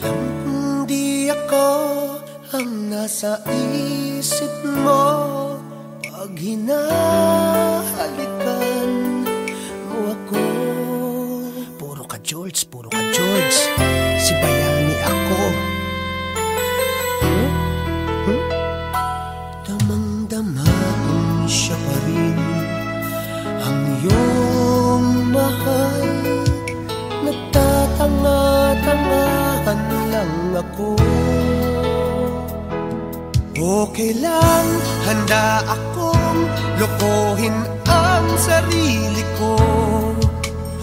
Alam kong di ako ang nasa isip mo pag hinahalikan mo ako. Puro ka George, puro ka George. Si Bayani ako. Damang-dama kong siya pa rin ang iyong mahal. Nagtatanga-tangahan lang ako. Okay lang, handa akong lokohin ang sarili ko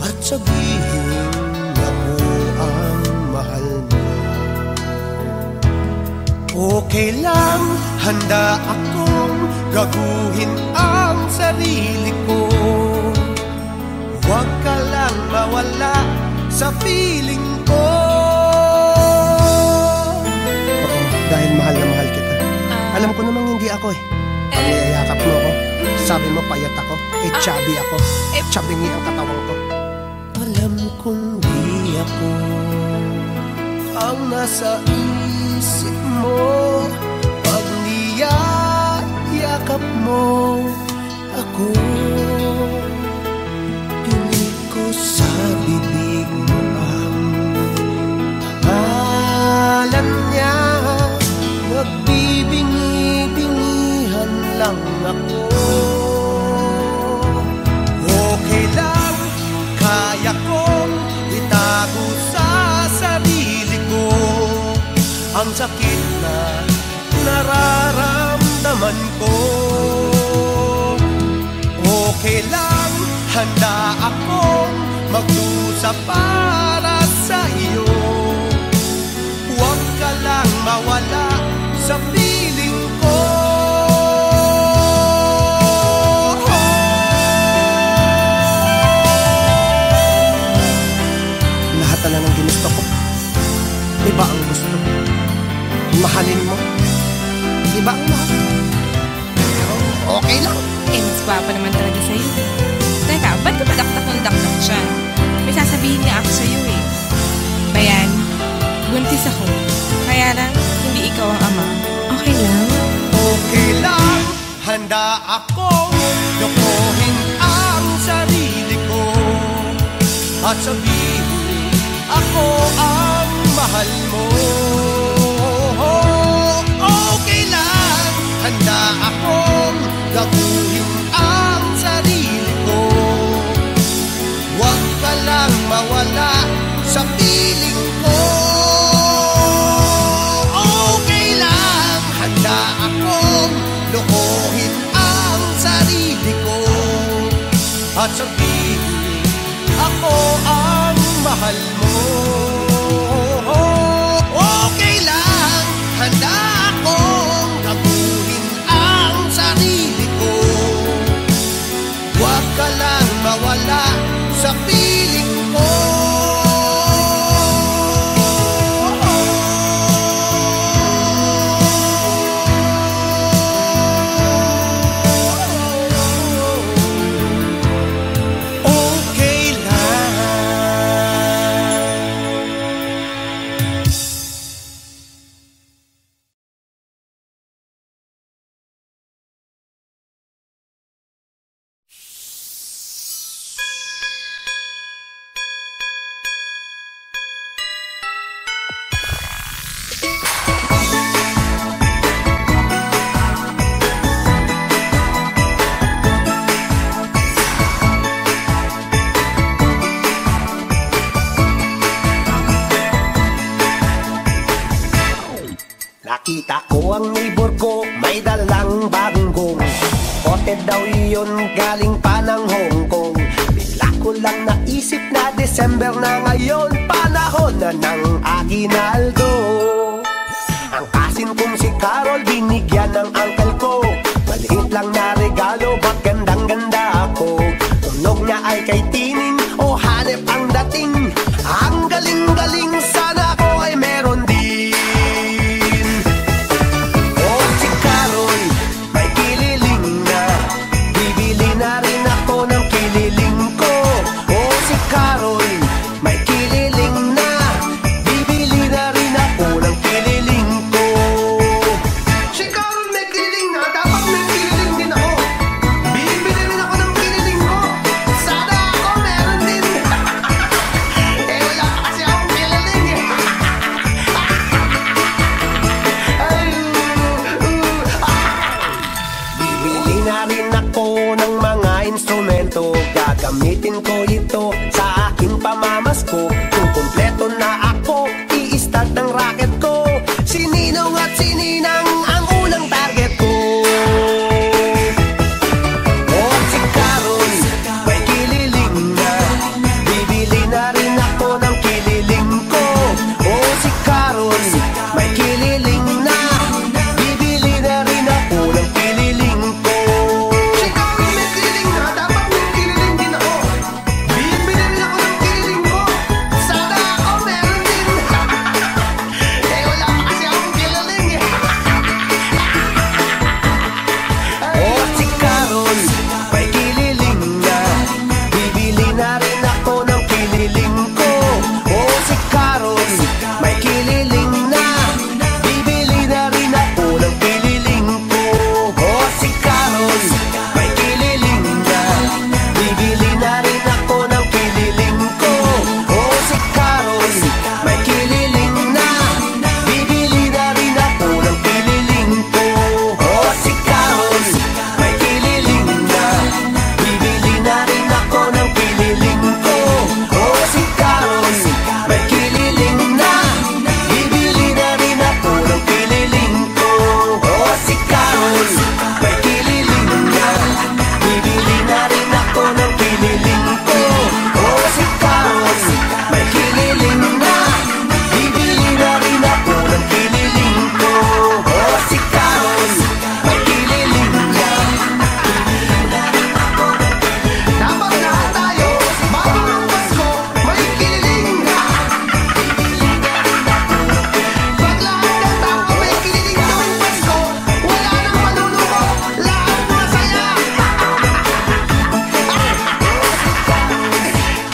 at sabihin ako ang mahal mo. Okay lang, handa akong gaguhin ang sarili ko. Huwag ka lang mawala sa feeling ko. Oo, dahil mahal na mahal kita. Alam ko namang hindi ako eh. Niyayakap mo ako. Sabi mo payat ako. Chubby ako. Chubby ang katawan ko. Alam kong di ako ang nasa isip mo pag niyayakap mo ako. Dinig ko sa bibig mo ang pangalan niya. Nagbibingi-bingihan lang ako. Okay lang, kaya kong itago sa sarili ko ang sakit na nararamdaman ko. Okay lang, handa akong magdusa para sa iyo. Huwag ka lang mawala sa feeling ko. Lahat na lang ang ginusto ko. Iba ang gusto. Mahalin mo. Iba ang mahal. Pero okay lang. Mas gwapa naman talaga sa'yo. Teka, ba't ka padaktak ng daktak dyan? May sasabihin niya ako sa'yo eh. Bayan, buntis ako. Kaya lang, hindi ikaw ang ama. Okay lang? Okay lang, handa akong lokohin ang sarili ko at sabihin ako ang mahal mo. Okay lang, handa akong gaguhin ang sarili ko. Huwag ka lang mawala sa piling ko. Okay lang, handa akong lokohin ang sarili ko at sabihin ako ang mahal mo. Okay lang, handa akong gaguhin ang sarili ko. Huwag ka lang mawala sa piling ko. Nakita ko ang neighbor ko, may dalang bagong Spotted daw iyon, galing pa ng Hong Kong. Bigla ko lang naisip na December na ngayon, panahon na ng aginaldo. Ang asin kong si Carol, binigyan ng uncle ko. Maliit lang na regalo, ba't gandang-ganda ako. Tunog niya ay kay Tining, o hanep ang dating. Ang galing-galing, sana ako ay meron din. Gagawin ko ito sa aking pamamasko. Kung kumpleto na ako, i-start ng racket ko. Si Ninong at si Ninang ang unang target ko. Oh, si Carol, may kililing na. Bibili na rin ako ng kililing ko. Oh, si Carol, may kililing na. Bibili na rin ako ng kililing ko. Si Carol may kililing na, dapat may kililing din ako. Bibili rin ako ng kililing ko. Sana ako meron din. Eh, wala pa kasi akong kililing eh. Oh, si Carol, may kililing na. Bibili na rin ako ng kililing ko. Oh, si Carol, may kililing na. Bibili na rin ako ng kililing ko. Oh, si Carol, may kililing na. Bibili na rin ako ng kililing ko. Oh, si Carol, may kililing na. Bibili na rin ako ng kililing ko. Oh, si Carol, may kililing na. Bibili na rin ako ng kililing ko. Oh, si Carol, may kililing na. Bibili na rin ako ng kililing ko. Oh, si Carol, may kililing na. Bibili na rin ako ng kililing ko. Oh, si Carol, may kililing na. Bibili na rin ako ng kililing ko. Oh, si Carol, may kililing na. Dapat lahat tayo, bago ng Pasko, may kililing na. Pag lahat ng tao may kililing tuwing Pasko, wala nang manunoko, lahat masaya.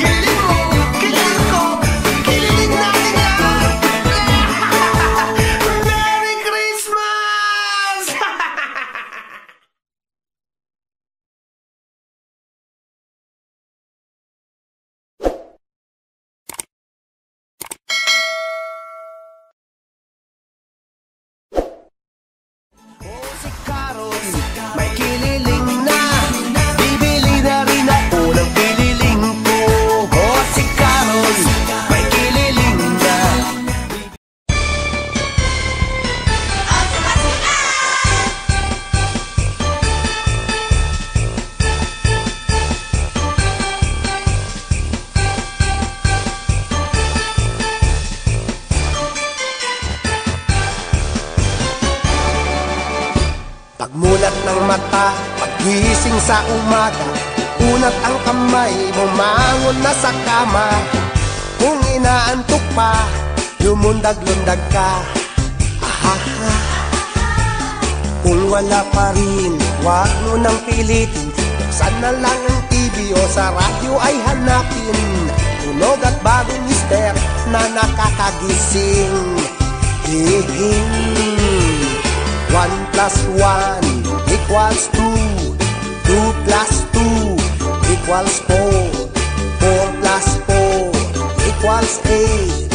Kililing mo, kililing ko, kililing natin lahat. Merry Christmas! Oh, si Carol, may kililing na. Bibili na rin ako ng kililing ko. Oh, si Carol, may kililing na. Pagmulat ng mata, paggising sa umaga, unat ang kamay, bumangon na sa kama. Kung inaantok pa, lumundag-lundag ka. Ahaha. Kung wala pa rin, wag mo nang pilitin. Buksan na lang ang TV o sa radyo ay hanapin. Tunog at bagong mister na nakakagising. Hihing. 1 plus 1 equals 2. 2 plus 2 equals 4. 4 plus 4 equals 8.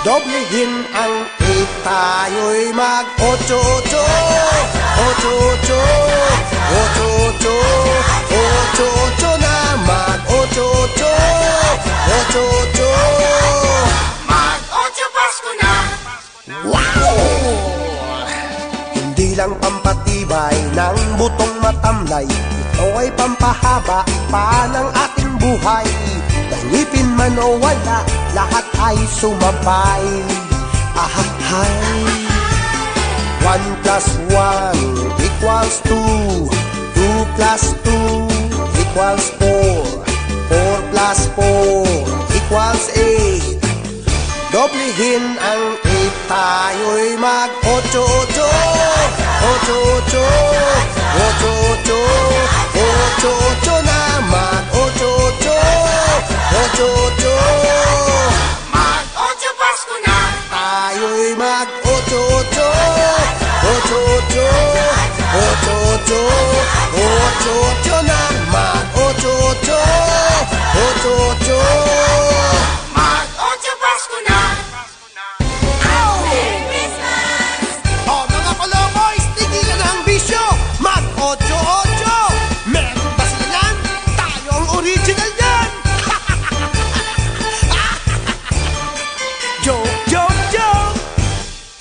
Doblehin ang 8, tayo'y mag-8-8. 8-8. 8-8. 8-8 na mag-8-8. 8-8. Mag-8 Pasko na! Wow! Hindi lang pampatibay ng butong matamlay, ito ay pampahaba pa ng ating buhay. Ngipin man o wala, lahat ay sumabay. Ahahay. 1 plus 1 equals 2. 2 plus 2 equals 4. 4 plus 4 equals 8. Doblehin ang 8, tayo'y mag-8-8. 8-8. 8-8. 8-8 na mag-8-8. 8-8. Mag-8 Pasko na! Tayo'y mag-8-8. 8-8. 8-8. 8-8 na mag-8-8. 8-8. Mag-8 Pasko na! Merry Christmas! Oh, mga koloboys, tigilan ang bisyo. Mag-8-8. Meron ba sila yan? Tayo ang original yan.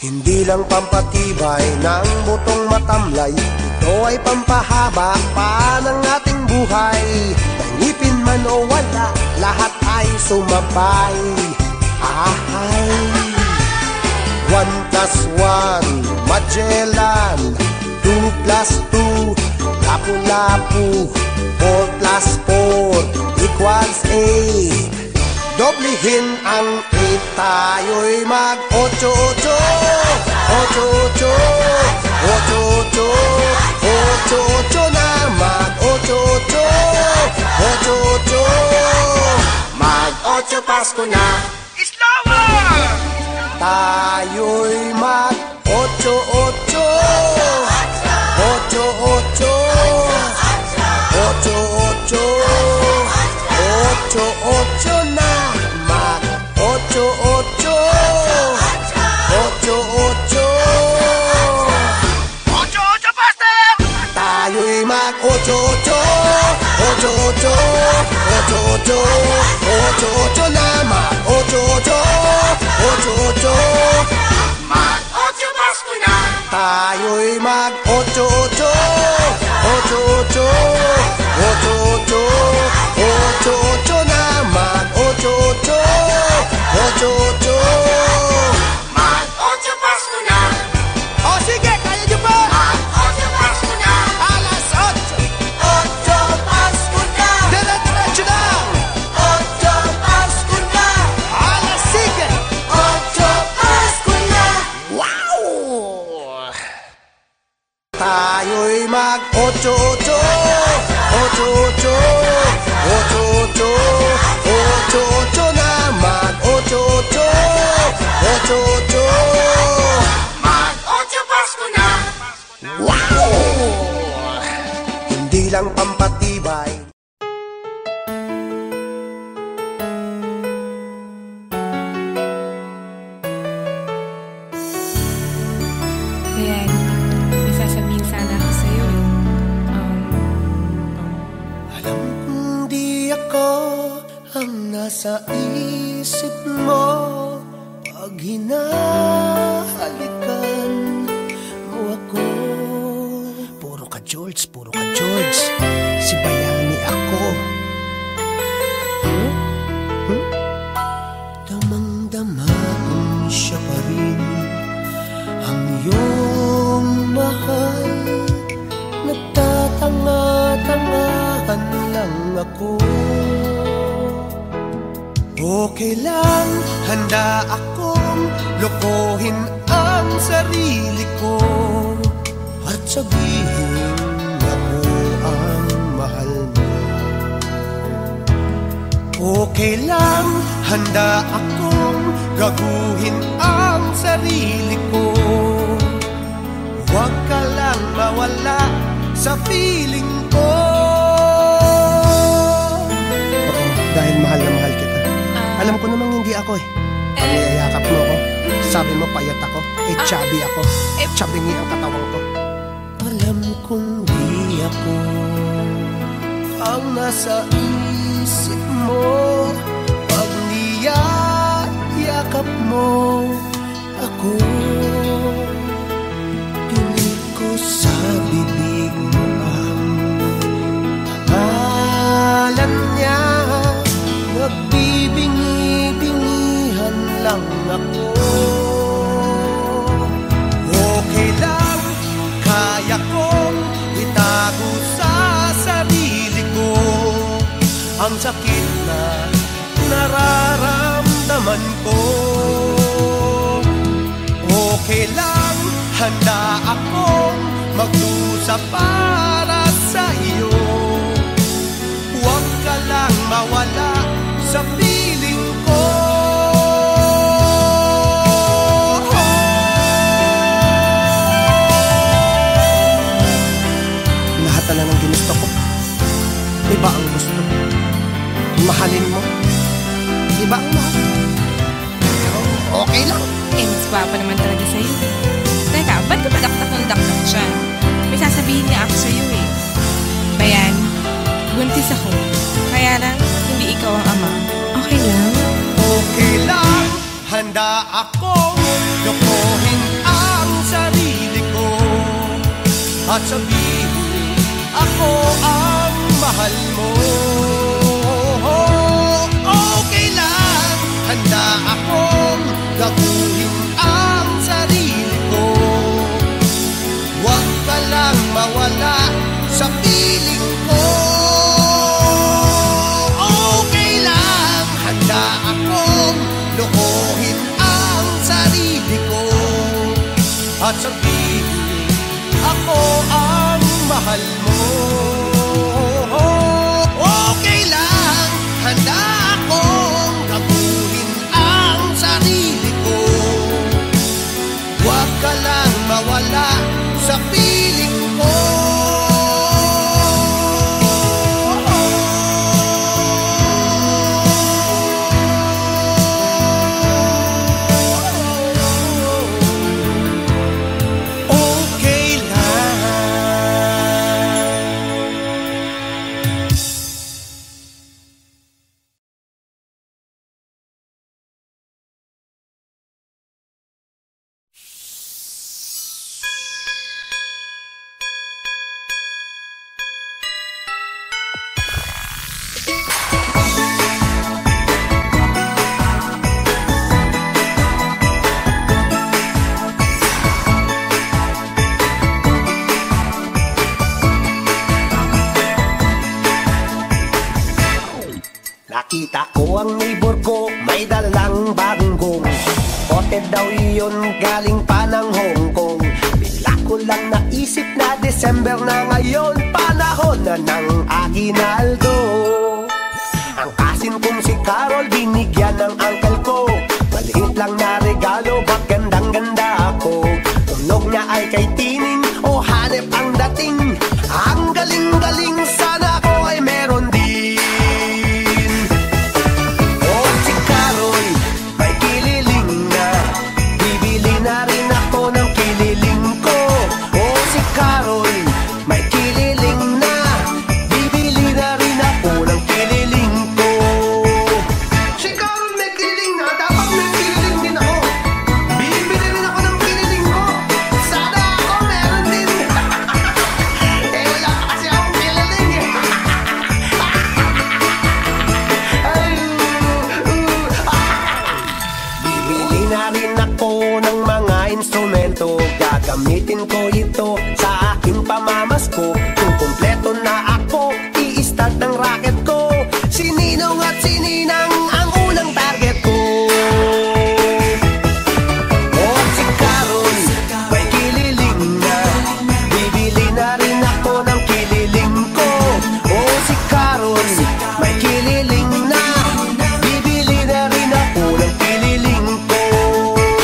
Hindi lang pampatibay ng butong matamlay, ito ay pampahaba pa ng ating buhay. Nangipin man o wala, lahat ay sumabay. Ahay 1+1, Magellan. 2+2, Lapu-Lapu. 4+4 equals 8. Doblihin ang 8, tayo'y mag-8-8. 8-8, 8-8, 8-8 na mag-8-8. 8-8, Mag-8 Pasko na. tayo'y mag-8-8. 8-8, 8-8, 8-8 na mag-8-8. 8-8, tayo'y mag-8-8. 8-8, 8-8, 8-8 na mag-8-8. 8-8, Mag-8 Pasko na. tayo'y mag-8-8. 8-8, 8-8, 8-8 na mag-8-8. 8-8. Mag-8 Pasko na. O sige, kaya nyo ba? Mag-8 Pasko na. Alas 8, 8 Pasko na. dire-diretso na. 8 Pasko na. Alas 7. 8 Pasko na. Wow! Tayo'y mag-8-8. 8-8, 8-8, 8-8 na mag-8-8. 8-8. Mag-8 Pasko na. Wow! Hindi lang pampatibay. Ayan, may sasabihin sana ako sa'yo eh. Alam kong di ako ang nasa isip mo pag hinahalikan mo ako. Puro ka George, puro ka George. Si Bayani ako. Damang-dama kong siya pa rin ang iyong mahal. Nagtatanga-tangahan lang ako. Okay lang, handa akong lokohin ang sarili ko at sabihin ako ang mahal mo. Okay lang, handa akong gaguhin ang sarili ko. Huwag ka lang mawala sa feeling ko. Oo, dahil mahal na mahal kita. Alam ko namang hindi ako eh. Pag niyayakap mo ako, sabi mo payat ako, chubby ako, chubby ang katawan ko. Alam kong di ako ang nasa isip mo pag niyayakap mo ako. Pinig ko sa bibig mo ang pangalan niya. Nagbibingi-bingihan lang ako. Okay lang, kaya kong itago sa sarili ko ang sakit na nararamdaman ko. Okay lang, handa akong magdusa para sa iyo. Huwag ka lang mawala sa piling ko. Lahat na lang ang ginusto ko, iba ang gusto. Mahalin mo, iba ang mahal. Pero okay lang. Mas gwapa naman talaga sa'yo. Teka, ba't ka padaktak ng daktak siya? May sasabihin niya ako sa'yo eh. Bayan, buntis ako. Kaya lang, hindi ikaw ang ama. Okay lang? Okay lang, handa akong lokohin at sabihin ako ang mahal mo. Okay lang, handa akong gaguhin ang sarili ko. Huwag ka lang mawala sa piling ko. Okay lang, handa akong lokohin ang sarili ko at sabihin ako ang mahal mo. Okay lang, handa akong gaguhin ang sarili ko. Huwag ka lang mawala sa piling ko. Nakita ko ang neighbor ko, may dalang bagong bote daw iyon galing pa ng Hong Kong. Bigla ko lang naisip na December na ngayon, panahon na ng aginaldo. Ang asin kong si Carol binigyan ng uncle ko, maliit lang na regalo, ba't gandang-ganda ako. Tunog niya ay kay Tining, o hanep ang dating. Ang galing-galing, sana ko ay meron din. Gagamitin ko ito sa aking pamamasko. Kung kumpleto na ako, i-start ng racket ko. Si Ninong at si Ninang ang unang target ko. Oh, si Carol, may kililing na. Bibili na rin ako ng kililing ko. Oh, si Carol, may kililing na. Bibili na rin ako ng kililing ko.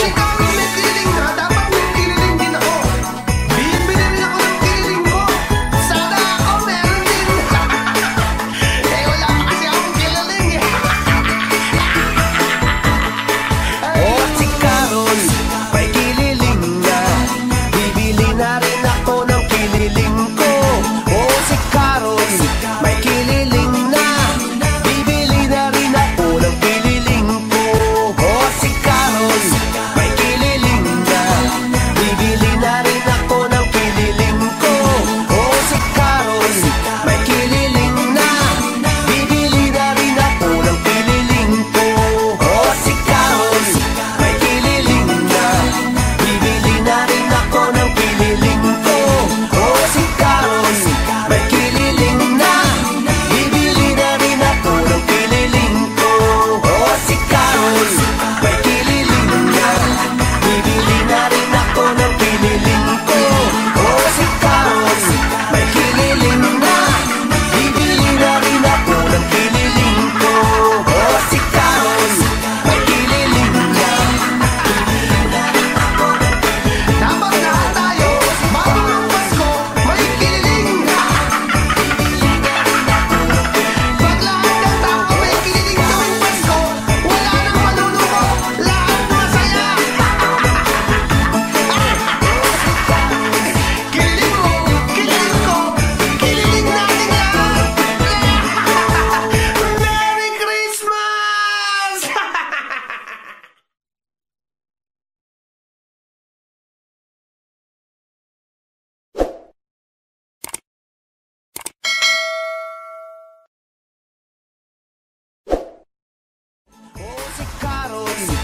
Si Carol, may kililing na. Dapat may kililing din ako. Bibili Carol